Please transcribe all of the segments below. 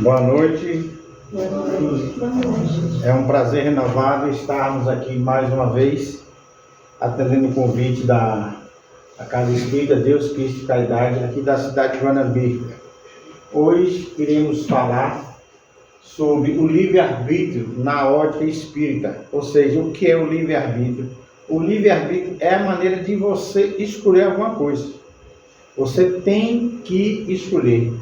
Boa noite. Boa noite. É um prazer renovado estarmos aqui mais uma vez, atendendo o convite da Casa Espírita Deus Cristo e Caridade, aqui da cidade de Guanambi. Hoje iremos falar sobre o livre-arbítrio na ótica espírita, ou seja, o que é o livre-arbítrio? O livre-arbítrio é a maneira de você escolher alguma coisa. Você tem que escolher.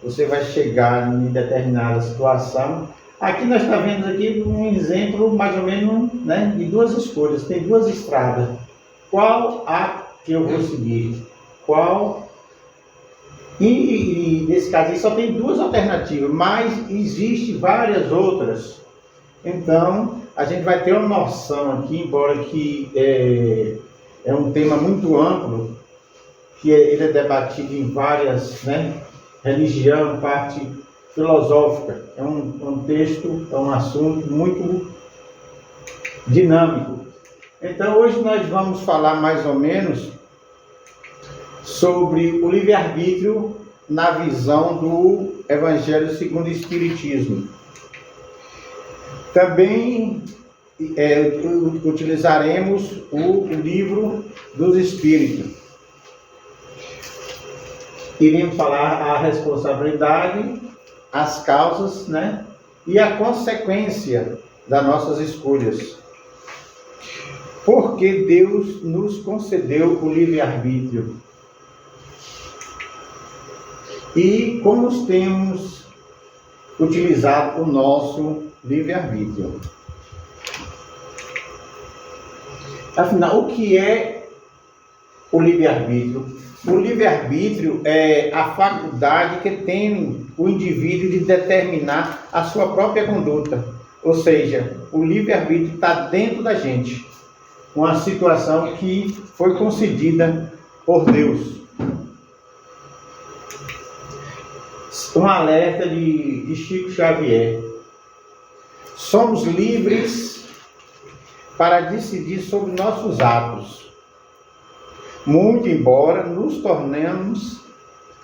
Você vai chegar em determinada situação. Aqui nós estamos vendo aqui um exemplo mais ou menos, né, de duas escolhas. Tem duas estradas. Qual a que eu vou seguir? Qual? E nesse caso aí só tem duas alternativas, mas existe várias outras. Então a gente vai ter uma noção aqui, embora que é um tema muito amplo, que ele é debatido em várias, né, religião, parte filosófica. É um texto, é um assunto muito dinâmico. Então hoje nós vamos falar mais ou menos sobre o livre-arbítrio na visão do Evangelho segundo o Espiritismo. Também utilizaremos o livro dos Espíritos. Iremos falar a responsabilidade, as causas, né, e a consequência das nossas escolhas. Porque Deus nos concedeu o livre-arbítrio. E como temos utilizado o nosso livre-arbítrio. Afinal, o que é o livre-arbítrio? O livre-arbítrio é a faculdade que tem o indivíduo de determinar a sua própria conduta. Ou seja, o livre-arbítrio está dentro da gente. Uma situação que foi concedida por Deus. Um alerta de Chico Xavier. Somos livres para decidir sobre nossos atos. Muito embora nos tornemos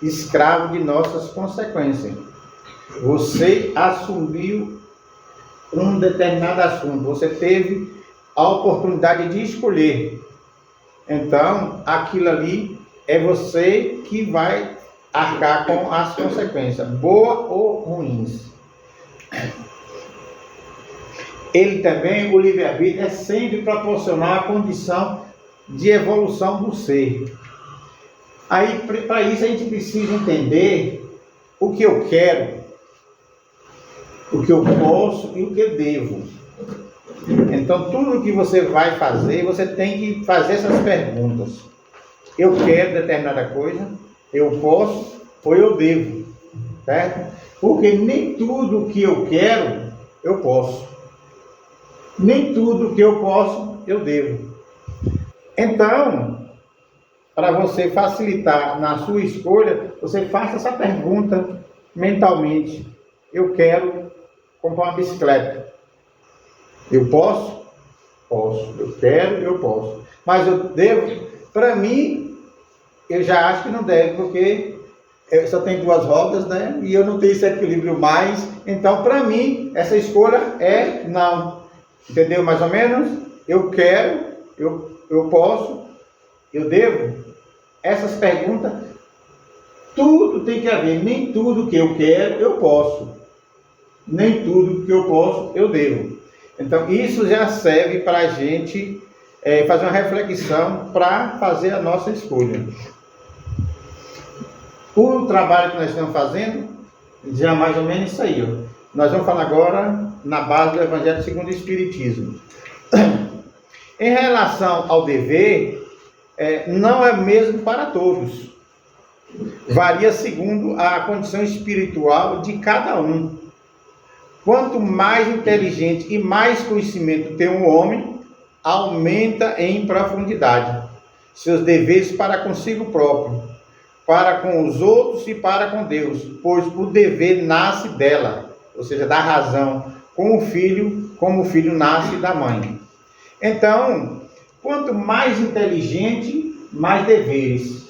escravos de nossas consequências. Você assumiu um determinado assunto, você teve a oportunidade de escolher. Então, aquilo ali é você que vai arcar com as consequências, boas ou ruins. Ele também, o livre-arbítrio, é sempre proporcionar a condição de evolução do ser. Aí, para isso, a gente precisa entender o que eu quero, o que eu posso e o que eu devo. Então, tudo que você vai fazer, você tem que fazer essas perguntas. Eu quero determinada coisa, eu posso ou eu devo, certo? Porque nem tudo que eu quero, eu posso. Nem tudo que eu posso, eu devo. Então, para você facilitar na sua escolha, você faça essa pergunta mentalmente. Eu quero comprar uma bicicleta. Eu posso? Posso. Eu quero, eu posso. Mas eu devo? Para mim, eu já acho que não deve, porque eu só tenho duas rodas, né? E eu não tenho esse equilíbrio mais. Então, para mim, essa escolha é não. Entendeu mais ou menos? Eu quero, eu posso, eu devo? Essas perguntas, tudo tem que haver. Nem tudo que eu quero, eu posso. Nem tudo que eu posso, eu devo. Então, isso já serve para a gente fazer uma reflexão para fazer a nossa escolha. O trabalho que nós estamos fazendo, já mais ou menos isso aí. Ó. Nós vamos falar agora na base do Evangelho segundo o Espiritismo. Em relação ao dever, não é o mesmo para todos. Varia segundo a condição espiritual de cada um. Quanto mais inteligente e mais conhecimento tem um homem, aumenta em profundidade seus deveres para consigo próprio, para com os outros e para com Deus, pois o dever nasce dela, ou seja, da razão, com o filho, como o filho nasce da mãe. Então, quanto mais inteligente, mais deveres.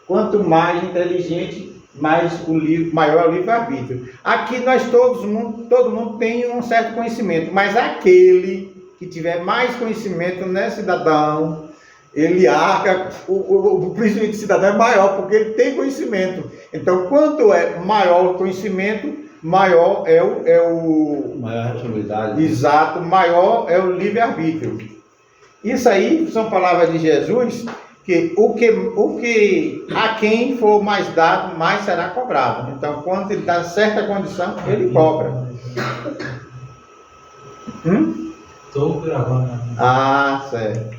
Quanto mais inteligente, mas maior é o livre-arbítrio. Aqui todo mundo tem um certo conhecimento, mas aquele que tiver mais conhecimento, né, cidadão, ele arca, o prejuízo do cidadão é maior, porque ele tem conhecimento. Então, quanto é maior o conhecimento, maior é o Maior responsabilidade. Exato, maior é o livre-arbítrio. Isso aí são palavras de Jesus, que a quem for mais dado, mais será cobrado. Então, quando ele dá certa condição, ele cobra. Estou gravando. Ah, certo.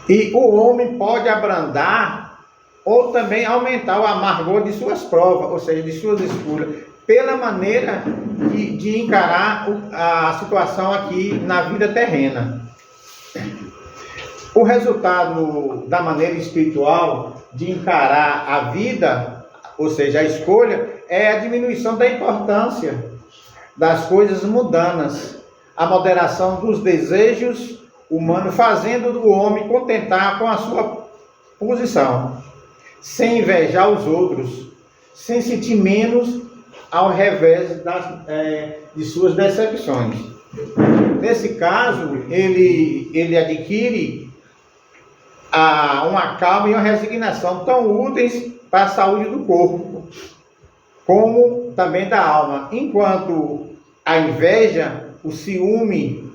E o homem pode abrandar ou também aumentar o amargor de suas provas, ou seja, de suas escolhas, pela maneira de encarar a situação aqui na vida terrena. O resultado da maneira espiritual de encarar a vida, ou seja, a escolha, é a diminuição da importância das coisas mundanas, a moderação dos desejos humanos, fazendo do homem contentar com a sua posição, sem invejar os outros, sem sentir menos ao revés de suas decepções. Nesse caso, ele adquire uma calma e uma resignação tão úteis para a saúde do corpo, como também da alma, enquanto a inveja, o ciúme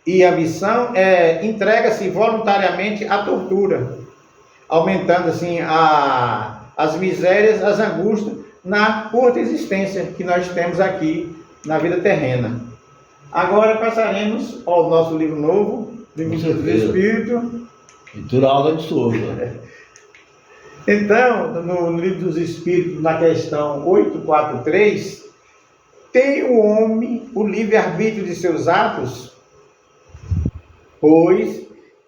e a ambição entrega-se voluntariamente à tortura, aumentando assim as misérias, as angústias na curta existência que nós temos aqui na vida terrena. Agora passaremos ao nosso livro novo, Livro do Espírito. Leitura Alda de Souza. Então, no Livro dos Espíritos, na questão 843, tem o homem o livre-arbítrio de seus atos, pois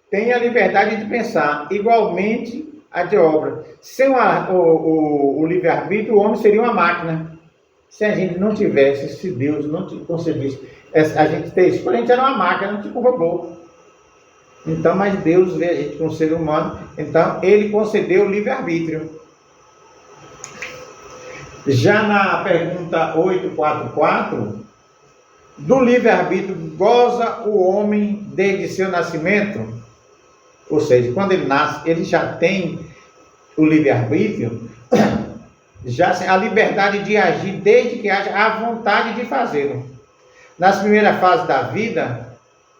tem a liberdade de pensar, igualmente a de obra. Sem o livre-arbítrio, o homem seria uma máquina. Se a gente não tivesse, se Deus não te concedesse a gente ter isso, a gente era uma máquina, tipo um robô. Então, mas Deus vê a gente como ser humano, então ele concedeu o livre-arbítrio. Já na pergunta 844, do livre-arbítrio goza o homem desde seu nascimento? Ou seja, quando ele nasce, ele já tem o livre-arbítrio, já a liberdade de agir desde que haja a vontade de fazê-lo. Nas primeiras fases da vida,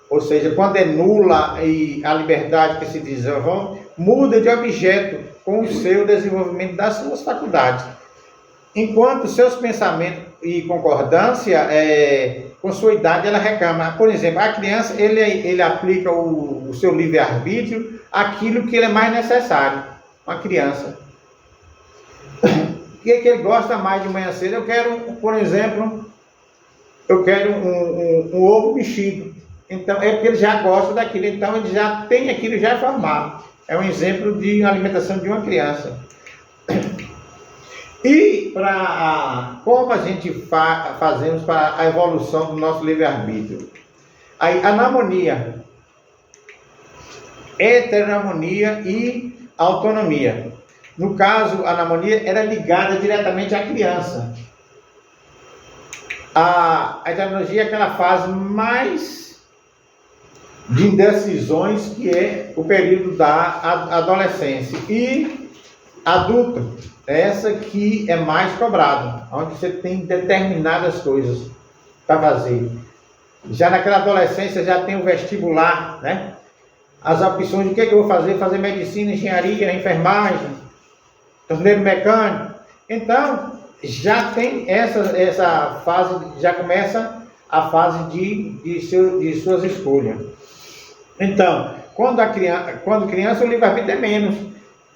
ou seja, quando é nula a liberdade que se desenvolve, muda de objeto com o seu desenvolvimento das suas faculdades. Enquanto seus pensamentos e concordância com sua idade, ela reclama. Por exemplo, a criança, ele aplica o seu livre-arbítrio àquilo que ele é mais necessário. Uma criança. O que ele gosta mais de manhã cedo? Eu quero, por exemplo, um ovo mexido. Então, é porque ele já gosta daquilo, então ele já tem aquilo já formado. É um exemplo de alimentação de uma criança. E como a gente fazemos para a evolução do nosso livre-arbítrio? A anarmonia, heteronomia e autonomia. No caso, a anarmonia era ligada diretamente à criança. A heteronomia é aquela fase mais de indecisões, que é o período da adolescência. E adulto, essa que é mais cobrado, onde você tem determinadas coisas para fazer. Já naquela adolescência já tem o vestibular, né? As opções de que eu vou fazer? Fazer medicina, engenharia, enfermagem, torneiro mecânico. Então, já tem essa fase, já começa a fase de suas escolhas. Então, quando criança, o livre-arbítrio é menos.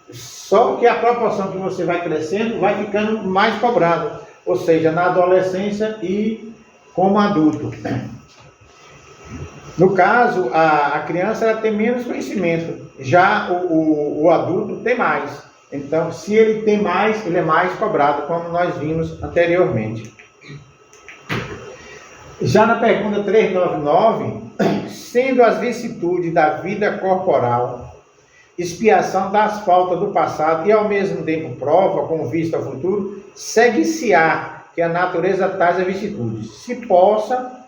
Só que a proporção que você vai crescendo, vai ficando mais cobrado. Ou seja, na adolescência e como adulto. No caso, a criança ela tem menos conhecimento. Já o adulto tem mais. Então, se ele tem mais, ele é mais cobrado, como nós vimos anteriormente. Já na pergunta 399, sendo as vicissitudes da vida corporal expiação das faltas do passado e ao mesmo tempo prova, com vista ao futuro, segue-se-á que a natureza tais a virtudes, se possa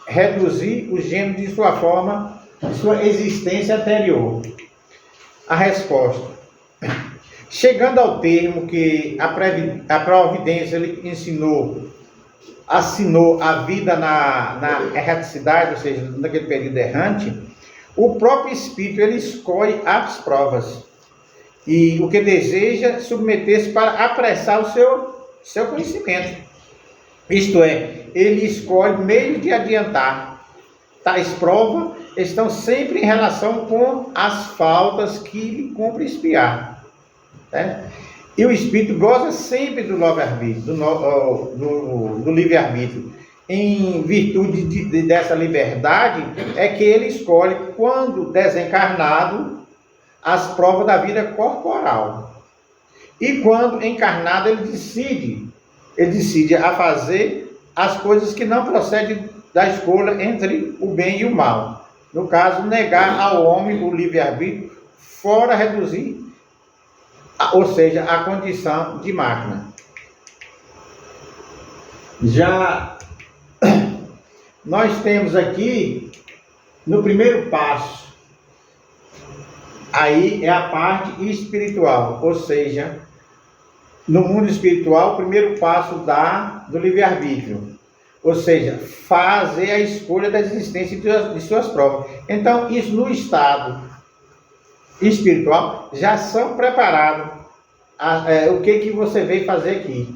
reduzir o gênero de sua forma, de sua existência anterior. A resposta. Chegando ao termo que a providência lhe assinou a vida na erraticidade, ou seja, naquele período errante, o próprio Espírito ele escolhe as provas e o que deseja submeter-se para apressar o seu conhecimento. Isto é, ele escolhe meio de adiantar. Tais provas estão sempre em relação com as faltas que lhe cumpre expiar. Né? E o Espírito goza sempre do livre-arbítrio, do livre-arbítrio. Em virtude dessa liberdade, é que ele escolhe, quando desencarnado, as provas da vida corporal. E quando encarnado, ele decide a fazer as coisas que não procedem da escolha entre o bem e o mal. No caso, negar ao homem o livre-arbítrio, fora reduzir, ou seja, a condição de máquina. Já nós temos aqui, no primeiro passo, aí é a parte espiritual, ou seja, no mundo espiritual, o primeiro passo do livre-arbítrio, ou seja, fazer a escolha da existência de suas provas. Então, isso no estado espiritual já são preparados. O que você veio fazer aqui?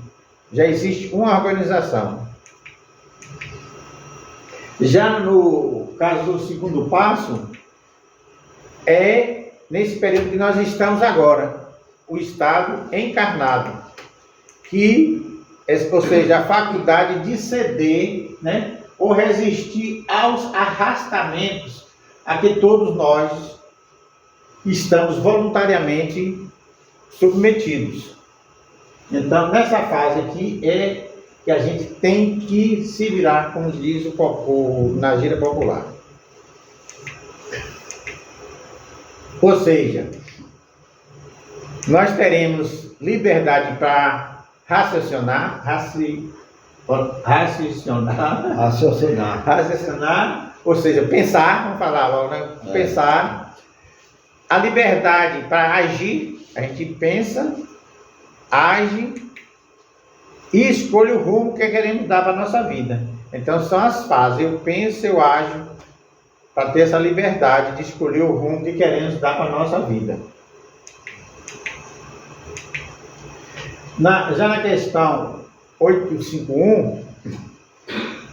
Já existe uma organização. Já no caso do segundo passo, é nesse período que nós estamos agora, o estado encarnado, ou seja, a faculdade de ceder, né, ou resistir aos arrastamentos a que todos nós estamos voluntariamente submetidos. Então, nessa fase aqui é que a gente tem que se virar, como diz na gíria popular. Ou seja, nós teremos liberdade para raciocinar, ou seja, pensar, vamos falar logo, né? Pensar. A liberdade para agir, a gente pensa, age e escolhe o rumo que queremos dar para a nossa vida. Então são as fases, eu penso, eu ajo, para ter essa liberdade de escolher o rumo que queremos dar para a nossa vida. Já na questão 851,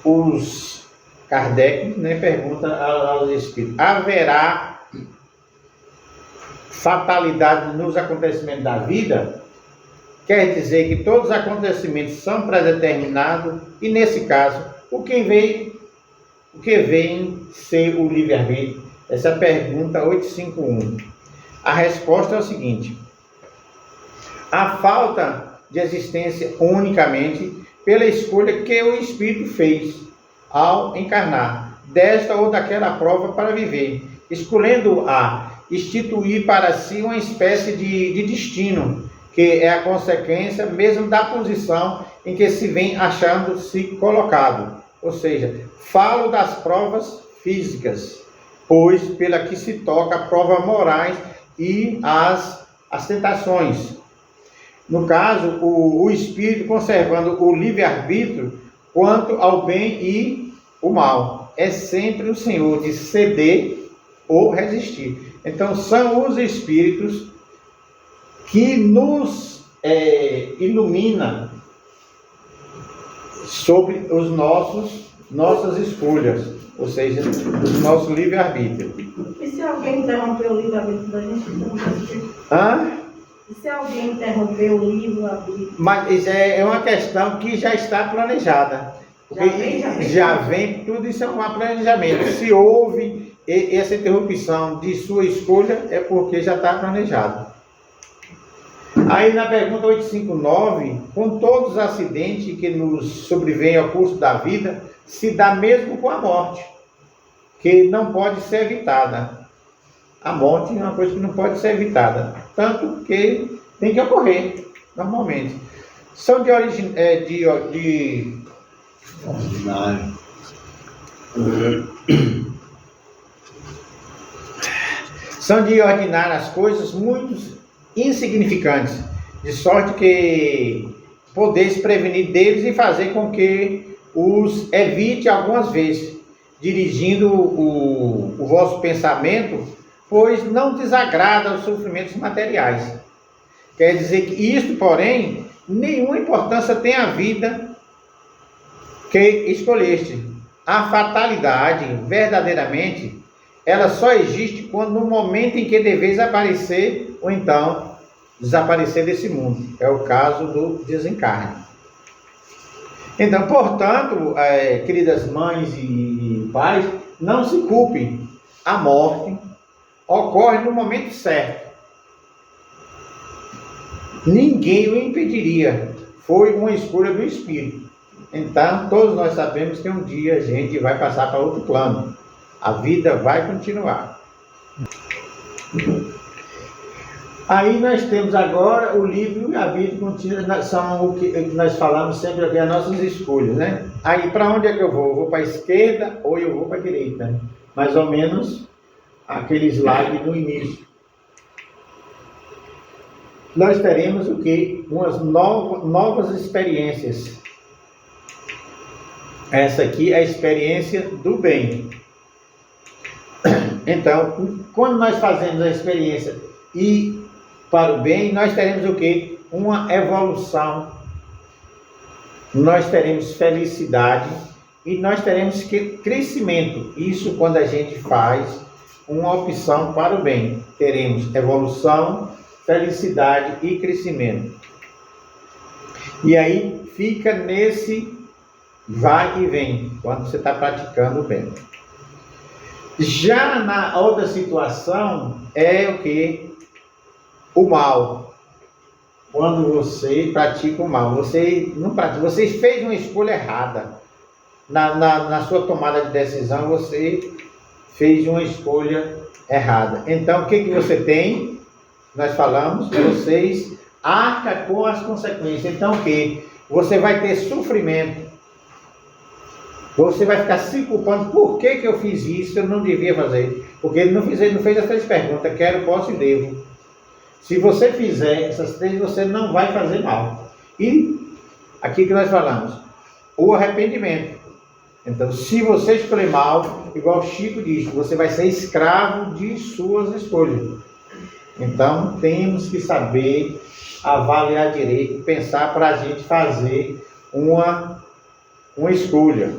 os Kardec, né, pergunta aos espíritos: haverá fatalidade nos acontecimentos da vida? Quer dizer que todos os acontecimentos são predeterminados e, nesse caso, o que vem ser o livre-arbítrio? Essa é a pergunta 851. A resposta é o seguinte: a falta de existência unicamente pela escolha que o Espírito fez ao encarnar, desta ou daquela prova para viver, escolhendo instituir para si uma espécie de destino, que é a consequência mesmo da posição em que se vem achando-se colocado. Ou seja, falo das provas físicas, pois pela que se toca provas morais e as tentações. No caso, o espírito conservando o livre-arbítrio quanto ao bem e o mal. É sempre o Senhor de ceder ou resistir. Então, são os espíritos que nos iluminam sobre os nossas escolhas, ou seja, o nosso livre-arbítrio. E se alguém interromper o livre-arbítrio da gente? E se alguém interromper o livre-arbítrio? Mas isso é uma questão que já está planejada. Já vem, tudo isso é um planejamento. Se houve essa interrupção de sua escolha, é porque já está planejado. Aí na pergunta 859, com todos os acidentes que nos sobrevêm ao curso da vida, se dá mesmo com a morte, que não pode ser evitada. A morte é uma coisa que não pode ser evitada, tanto que tem que ocorrer, normalmente. São de origem, Ordinário. são de ordinar as coisas muito insignificantes, de sorte que podeis prevenir deles e fazer com que os evite algumas vezes, dirigindo o vosso pensamento, pois não desagrada os sofrimentos materiais. Quer dizer que isto, porém, nenhuma importância tem a vida que escolheste. A fatalidade, verdadeiramente, ela só existe quando no momento em que deveis aparecer, ou então desaparecer desse mundo. É o caso do desencarne. Então, portanto, queridas mães e pais, não se culpem. A morte ocorre no momento certo. Ninguém o impediria. Foi uma escolha do Espírito. Então, todos nós sabemos que um dia a gente vai passar para outro plano. A vida vai continuar. Aí nós temos agora o livro e a vida contínua, são o que nós falamos sempre aqui, as nossas escolhas, né? Aí para onde é que eu vou? Eu vou para a esquerda ou eu vou para a direita? Mais ou menos aquele slide do início. Nós teremos o quê? Umas novas experiências. Essa aqui é a experiência do bem. Então, quando nós fazemos a experiência e para o bem, nós teremos o quê? Uma evolução. Nós teremos felicidade e nós teremos crescimento. Isso quando a gente faz uma opção para o bem. Teremos evolução, felicidade e crescimento. E aí fica nesse vai e vem, quando você está praticando o bem. Já na outra situação é o que? O mal. Quando você pratica o mal, você não pratica, você fez uma escolha errada. Na sua tomada de decisão, você fez uma escolha errada. Então, o que você tem? Nós falamos, vocês arcam com as consequências. Então, o que? Você vai ter sofrimento. Você vai ficar se culpando. Por que eu fiz isso? Eu não devia fazer. Porque ele não fez as 3 perguntas. Quero, posso e devo. Se você fizer essas 3, você não vai fazer mal. E aqui que nós falamos, o arrependimento. Então, se você escolher mal, igual o Chico diz, você vai ser escravo de suas escolhas. Então, temos que saber avaliar direito, pensar para a gente fazer uma escolha.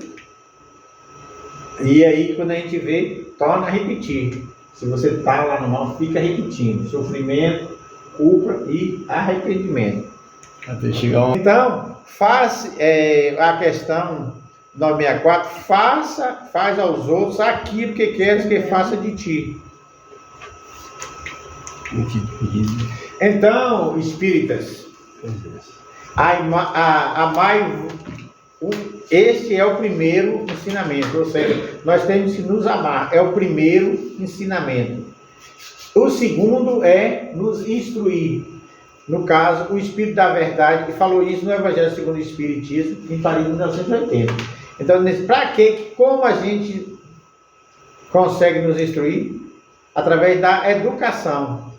E aí, quando a gente vê, torna a repetir. Se você está lá no mal, fica repetindo. Sofrimento, culpa e arrependimento. Até chegar uma... Então, a questão 964, faz aos outros aquilo que queres que faça de ti. Então, espíritas, este é o primeiro ensinamento, ou seja, nós temos que nos amar, é o primeiro ensinamento. O segundo é nos instruir. No caso, o Espírito da Verdade, que falou isso no Evangelho segundo o Espiritismo, em Paris, 1980. Então, para quê? Como a gente consegue nos instruir? Através da educação.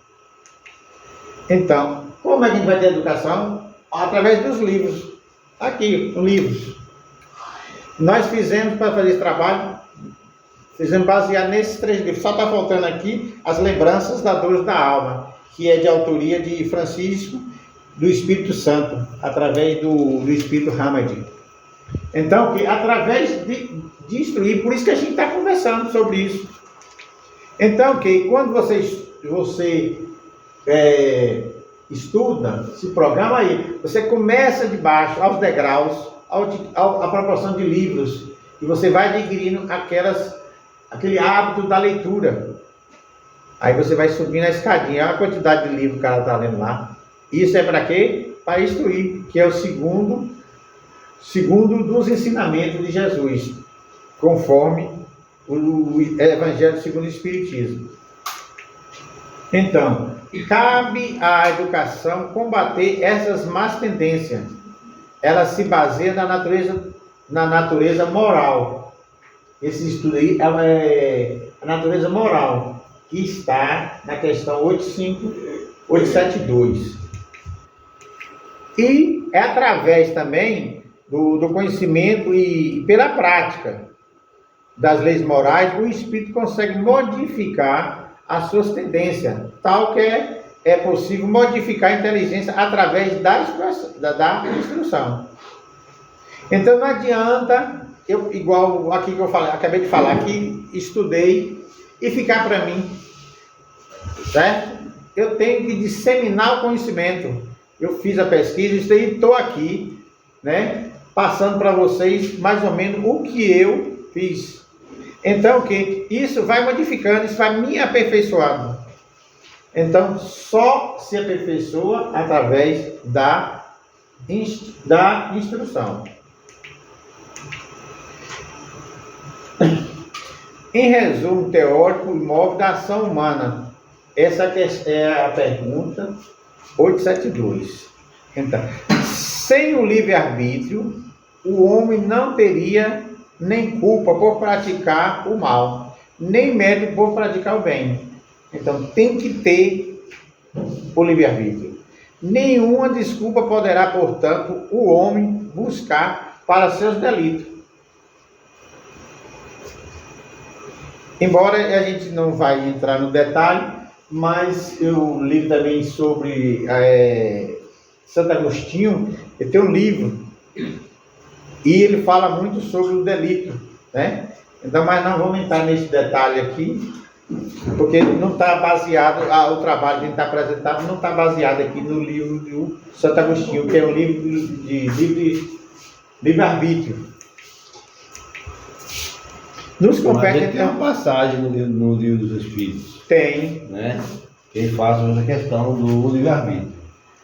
Então, como a gente vai ter educação? Através dos livros. Aqui, livros. Nós fizemos, para fazer esse trabalho, fizemos baseado nesses 3 livros. Só está faltando aqui as Lembranças da Dores da Alma, que é de autoria de Francisco do Espírito Santo, através do Espírito Hamad. Então, através de instruir, por isso que a gente está conversando sobre isso. Então, quando você estuda, se programa aí, você começa de baixo, aos degraus, a proporção de livros, e você vai adquirindo aquele hábito da leitura. Aí você vai subindo a escadinha, olha a quantidade de livros que o cara está lendo lá. Isso é para quê? Para instruir, que é o segundo dos ensinamentos de Jesus, conforme o Evangelho segundo o Espiritismo. Então, cabe à educação combater essas más tendências. Ela se baseia na natureza moral. Esse estudo aí é a natureza moral, que está na questão 872. E é através também do conhecimento e pela prática das leis morais, o espírito consegue modificar as suas tendências, tal que é possível modificar a inteligência através da instrução. Então não adianta, igual aqui que eu falei, acabei de falar, que estudei e ficar para mim, certo? Eu tenho que disseminar o conhecimento. Eu fiz a pesquisa e estou aqui, né, passando para vocês mais ou menos o que eu fiz. Então, isso vai modificando, isso vai me aperfeiçoando. Então, só se aperfeiçoa através da instrução. Em resumo teórico e móvel da ação humana, essa é a pergunta 872. Então, sem o livre-arbítrio, o homem não teria nem culpa por praticar o mal, nem mérito por praticar o bem. Então, tem que ter o livre-arbítrio. Nenhuma desculpa poderá, portanto, o homem buscar para seus delitos. Embora a gente não vai entrar no detalhe, mas eu li também sobre Santo Agostinho. Ele tem um livro e ele fala muito sobre o delito, né? Então, mas não vamos entrar nesse detalhe aqui, porque não está baseado, o trabalho que a gente está apresentando não está baseado aqui no livro do Santo Agostinho, que é um livro de livre-arbítrio. Nos compete, tem uma passagem no livro dos Espíritos. Tem. Né? Que ele fala sobre essa questão do livre-arbítrio.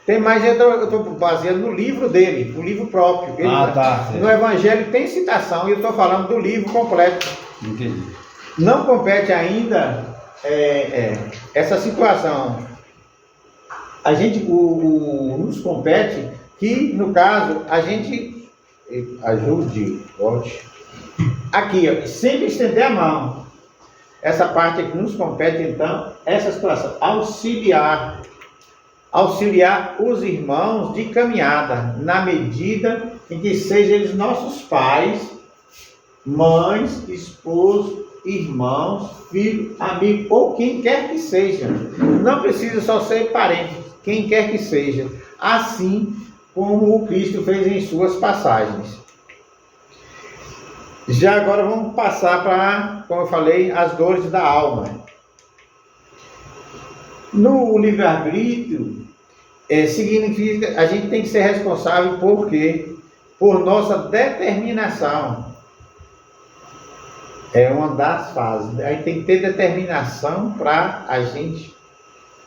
Tem, mas eu estou baseando no livro dele, o livro próprio. Tá. No Evangelho tem citação e eu estou falando do livro completo. Entendi. Não compete ainda essa situação. A gente, nos compete que, no caso, a gente volte. Aqui, ó, sempre estender a mão. Essa parte aqui nos compete, então, essa situação. Auxiliar os irmãos de caminhada, na medida em que sejam eles nossos pais, mães, esposos, irmãos, filhos, amigos, ou quem quer que seja. Não precisa só ser parente, quem quer que seja. Assim como o Cristo fez em suas passagens. Já agora vamos passar para, como eu falei, as dores da alma. No livre-arbítrio, significa que a gente tem que ser responsável por quê? Por nossa determinação. É uma das fases. A gente tem que ter determinação para a gente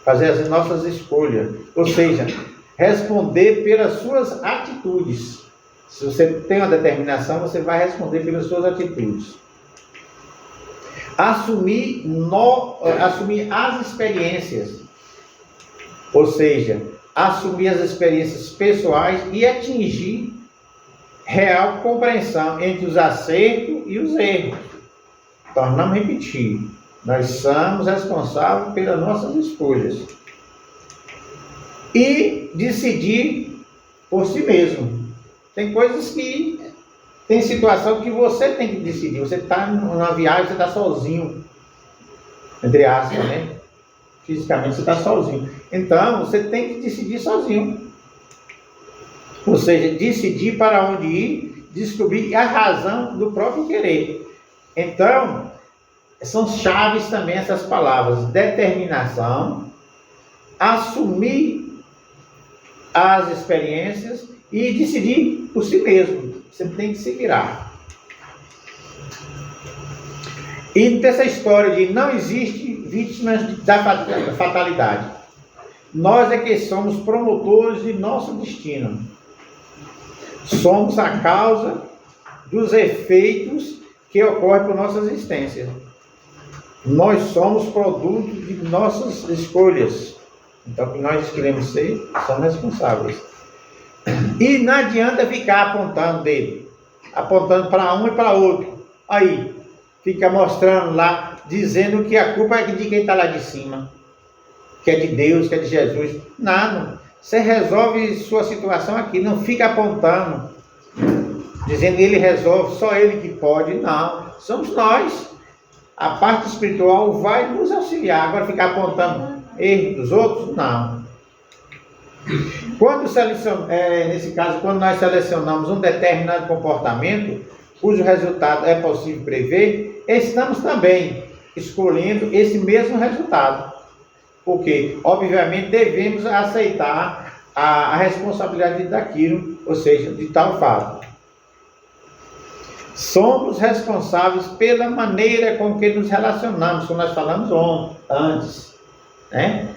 fazer as nossas escolhas. Ou seja, responder pelas suas atitudes. Se você tem uma determinação, você vai responder pelas suas atitudes. Assumir as experiências. Ou seja, assumir as experiências pessoais e atingir real compreensão entre os acertos e os erros. Tornamos a repetir. Nós somos responsáveis pelas nossas escolhas. E decidir por si mesmo. Tem coisas que... Tem situação que você tem que decidir. Você está numa viagem, você está sozinho. Entre aspas, né? Fisicamente você está sozinho. Então, você tem que decidir sozinho. Ou seja, decidir para onde ir, descobrir a razão do próprio querer. Então, são chaves também essas palavras. Determinação, assumir as experiências e decidir por si mesmo. Você tem que se virar. E dessa história de não existe vítimas da fatalidade. Nós é que somos promotores de nosso destino. Somos a causa dos efeitos que ocorrem por nossa existência. Nós somos produto de nossas escolhas. Então, o que nós escolhemos ser, somos responsáveis. E não adianta ficar apontando dele, apontando para um e para outro. Aí, fica mostrando lá, dizendo que a culpa é de quem está lá de cima, que é de Deus, que é de Jesus. Nada. Você resolve sua situação aqui, não fica apontando, dizendo que ele resolve, só ele que pode. Não, somos nós. A parte espiritual vai nos auxiliar. Agora ficar apontando erros dos outros, não. Nesse caso, quando nós selecionamos um determinado comportamento, cujo resultado é possível prever, estamos também escolhendo esse mesmo resultado. Porque, obviamente, devemos aceitar a responsabilidade daquilo, ou seja, de tal fato. Somos responsáveis pela maneira com que nos relacionamos, como nós falamos antes, né?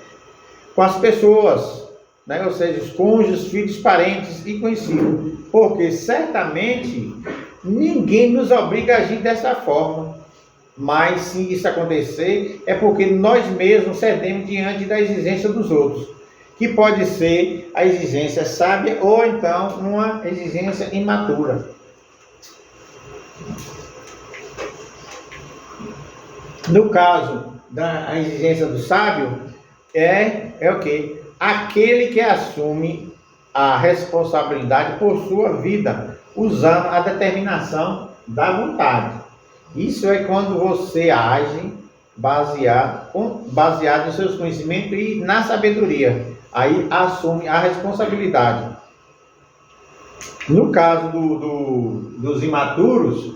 Com as pessoas, né? Ou seja, os cônjuges, filhos, parentes e conhecidos. Porque certamente ninguém nos obriga a agir dessa forma. Mas se isso acontecer, é porque nós mesmos cedemos diante da exigência dos outros, que pode ser a exigência sábia ou então uma exigência imatura. No caso da exigência do sábio, é o quê? Aquele que assume a responsabilidade por sua vida, usando a determinação da vontade. Isso é quando você age baseado nos seus conhecimentos e na sabedoria. Aí assume a responsabilidade. No caso dos imaturos,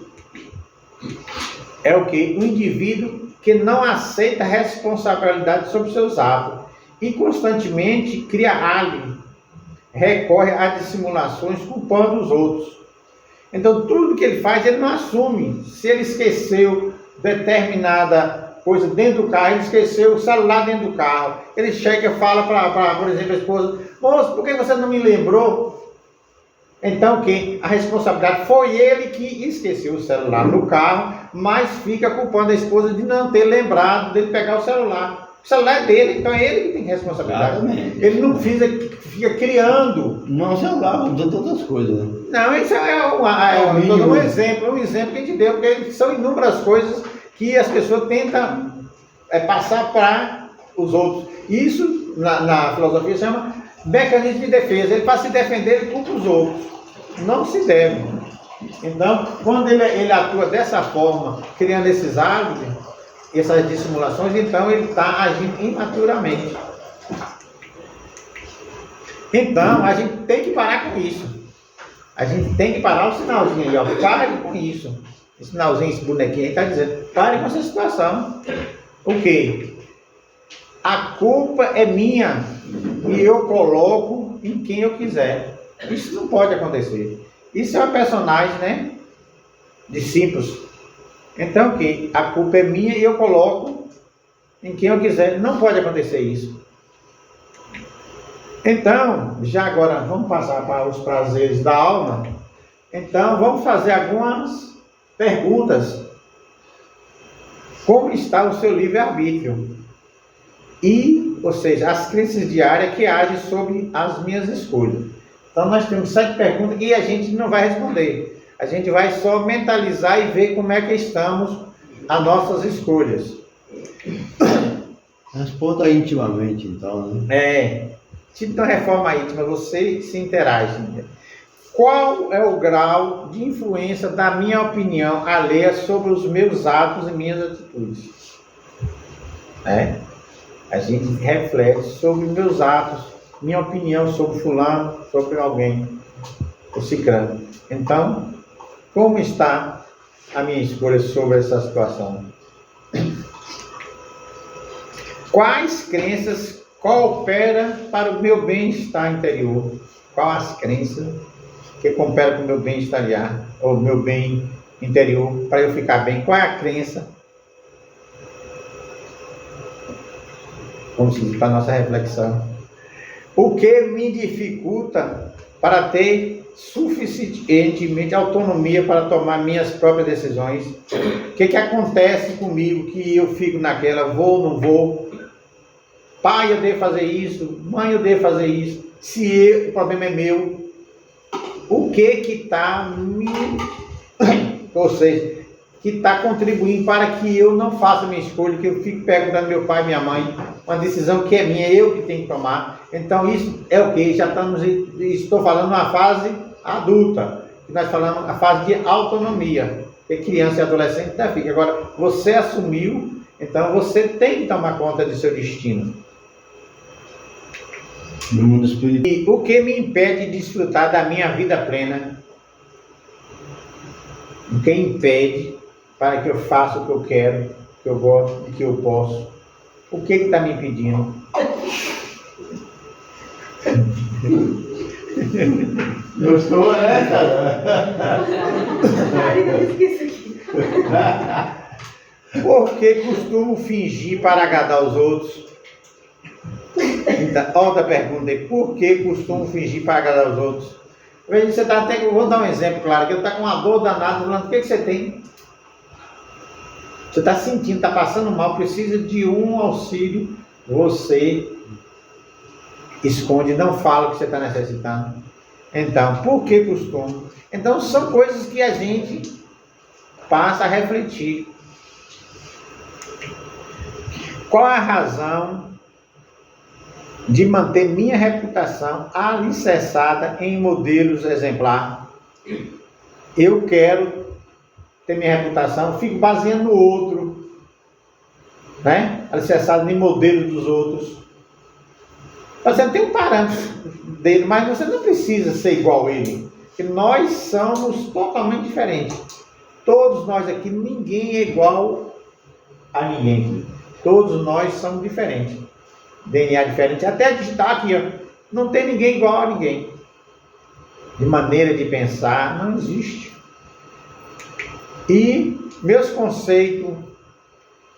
é o que? O indivíduo que não aceita responsabilidade sobre seus atos e constantemente cria álibi, recorre a dissimulações culpando os outros. Então, tudo que ele faz, ele não assume. Se ele esqueceu determinada coisa dentro do carro, ele esqueceu o celular dentro do carro, ele chega e fala para, por exemplo, a esposa: moço, por que você não me lembrou? Então, a responsabilidade foi ele que esqueceu o celular no carro, mas fica culpando a esposa de não ter lembrado dele pegar o celular. O celular é dele, então é ele que tem responsabilidade. Exatamente. Ele não fica criando. Não celular, usando todas as coisas, né? Não, isso um exemplo que a gente deu, porque são inúmeras coisas que as pessoas tentam passar para os outros. Isso, na filosofia, se chama mecanismo de defesa. Ele, para se defender, ele culpa os outros. Não se deve. Então, quando ele atua dessa forma, criando esses hábitos, essas dissimulações, então ele está agindo imaturamente. Então, a gente tem que parar com isso. A gente tem que parar o sinalzinho aí, ó. Pare com isso. Esse sinalzinho, esse bonequinho aí está dizendo: pare com essa situação. O quê? A culpa é minha e eu coloco em quem eu quiser. Isso não pode acontecer. Isso é um personagem, né? Discípulos. Então, o quê? A culpa é minha e eu coloco em quem eu quiser. Não pode acontecer isso. Então, já agora vamos passar para os prazeres da alma. Então, vamos fazer algumas perguntas. Como está o seu livre-arbítrio? Ou seja, as crenças diárias que agem sobre as minhas escolhas. Então, nós temos 7 perguntas e a gente não vai responder. A gente vai só mentalizar e ver como é que estamos as nossas escolhas. Responda intimamente, então, né? Tipo de reforma íntima, você se interage. Qual é o grau de influência da minha opinião alheia sobre os meus atos e minhas atitudes? A gente reflete sobre meus atos, minha opinião sobre fulano, sobre alguém, o ciclano. Então, como está a minha escolha sobre essa situação? Quais crenças cooperam para o meu bem-estar interior? Quais as crenças que cooperam para o meu bem-estar ou meu bem interior, para eu ficar bem? Qual é a crença? Vamos para a nossa reflexão. O que me dificulta para ter suficientemente autonomia para tomar minhas próprias decisões. O que acontece comigo que eu fico naquela, vou ou não vou? Pai, eu devo fazer isso, mãe, eu devo fazer isso. Se o problema é meu, o que está ou seja, que está contribuindo para que eu não faça minha escolha, que eu fique perguntando meu pai e minha mãe, uma decisão que é minha, eu que tenho que tomar. Então isso é o que? Estou falando uma fase adulta, que nós falamos a fase de autonomia, que criança e adolescente ainda fica. Agora, você assumiu, então você tem que tomar conta do seu destino. No mundo espiritual. E o que me impede de desfrutar da minha vida plena? O que impede para que eu faça o que eu quero, que eu gosto e que eu posso? O que está me impedindo? Gostou, né, cara? Eu esqueci aqui. Por que costumo fingir para agradar os outros? Então, outra pergunta é: por que costumo fingir para agradar os outros? Veja, você está até. Vou dar um exemplo, claro, que eu está com uma dor danada, falando, o que você tem? Você está sentindo, está passando mal, precisa de um auxílio, você esconde, não fala o que você está necessitando. Então, por que costumo? Então, são coisas que a gente passa a refletir. Qual a razão de manter minha reputação alicerçada em modelos exemplar? Eu quero ter minha reputação, fico baseando no outro, né? Alicerçado em modelos dos outros. Você tem um parâmetro dele, mas você não precisa ser igual a ele, porque nós somos totalmente diferentes. Todos nós aqui, ninguém é igual a ninguém. Todos nós somos diferentes. DNA diferente, até digitar aqui, ó, não tem ninguém igual a ninguém. De maneira de pensar, não existe. E meus conceitos,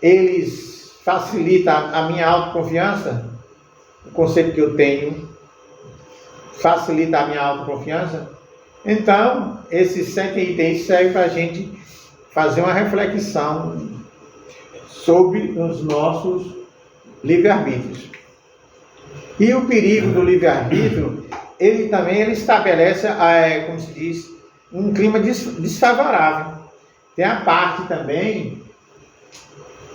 eles facilitam a minha autoconfiança. O conceito que eu tenho facilita a minha autoconfiança. Então, esses 7 itens servem para a gente fazer uma reflexão sobre os nossos livre-arbítrios. E o perigo do livre-arbítrio, ele estabelece, como se diz, um clima desfavorável. Tem a parte também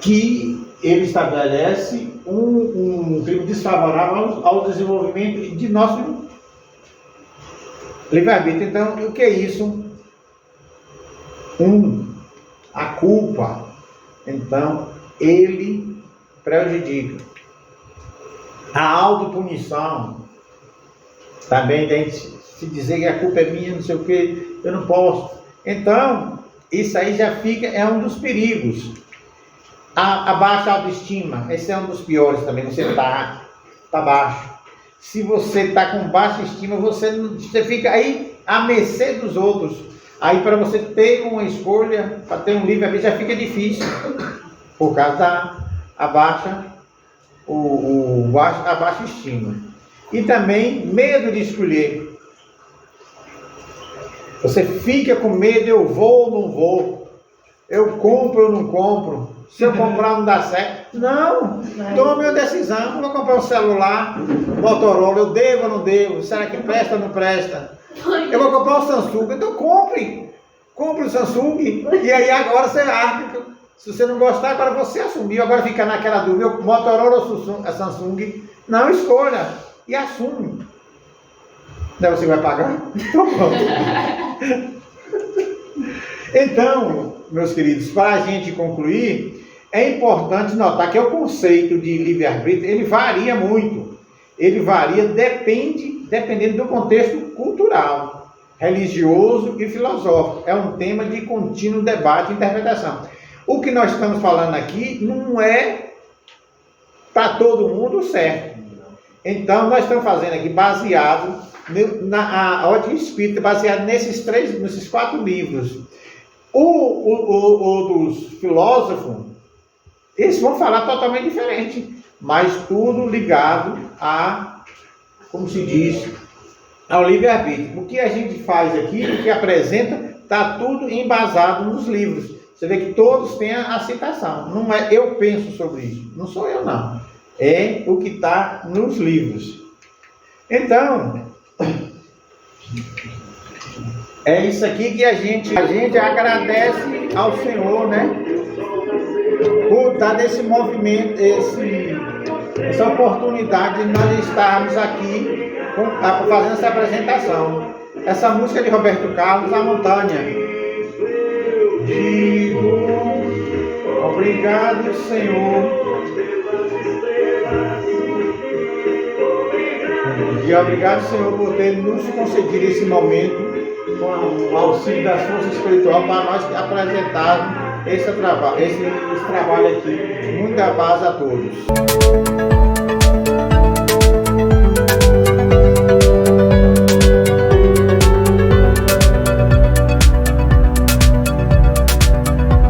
que ele estabelece um clima desfavorável ao desenvolvimento de nosso livre-arbítrio. Então, o que é isso? A culpa. Então, ele prejudica. A autopunição. Também tem que se dizer que a culpa é minha, não sei o que, eu não posso. Então, isso aí já fica, é um dos perigos. A baixa autoestima, esse é um dos piores também. Você está baixo. Se você está com baixa estima, você fica aí à mercê dos outros. Aí para você ter uma escolha, para ter um livre-arbítrio, já fica difícil. Por causa da baixa estima. E também medo de escolher. Você fica com medo, eu vou ou não vou? Eu compro ou não compro? Se eu comprar não dá certo? Não, tome uma decisão. Eu vou comprar um celular Motorola, eu devo ou não devo? Será que presta ou não presta? Eu vou comprar um Samsung, então compre o Samsung, e aí agora você arca. Se você não gostar, agora você assumiu, agora fica naquela dúvida, Motorola ou Samsung? Não, escolha e assume. Daí você vai pagar? Então pronto. Então, meus queridos, para a gente concluir, é importante notar que o conceito de livre-arbítrio, ele varia muito. Ele varia, dependendo do contexto cultural, religioso e filosófico. É um tema de contínuo debate e interpretação. O que nós estamos falando aqui não é para todo mundo certo. Então, nós estamos fazendo aqui baseado na ótica espírita, baseado nesses 4 livros. O dos filósofos, eles vão falar totalmente diferente, mas tudo ligado a, como se diz, ao livre-arbítrio. O que a gente faz aqui, o que apresenta, está tudo embasado nos livros. Você vê que todos têm a citação. Não é eu penso sobre isso. Não sou eu, não. É o que está nos livros. Então, é isso aqui que a gente agradece ao Senhor, né? Por dar desse movimento, essa oportunidade de nós estarmos aqui fazendo essa apresentação. Essa música de Roberto Carlos, A Montanha. Digo, obrigado, Senhor. E obrigado, Senhor, por ter nos concedido esse momento com o auxílio da força espiritual para nós apresentarmos esse trabalho aqui. Muita paz a todos.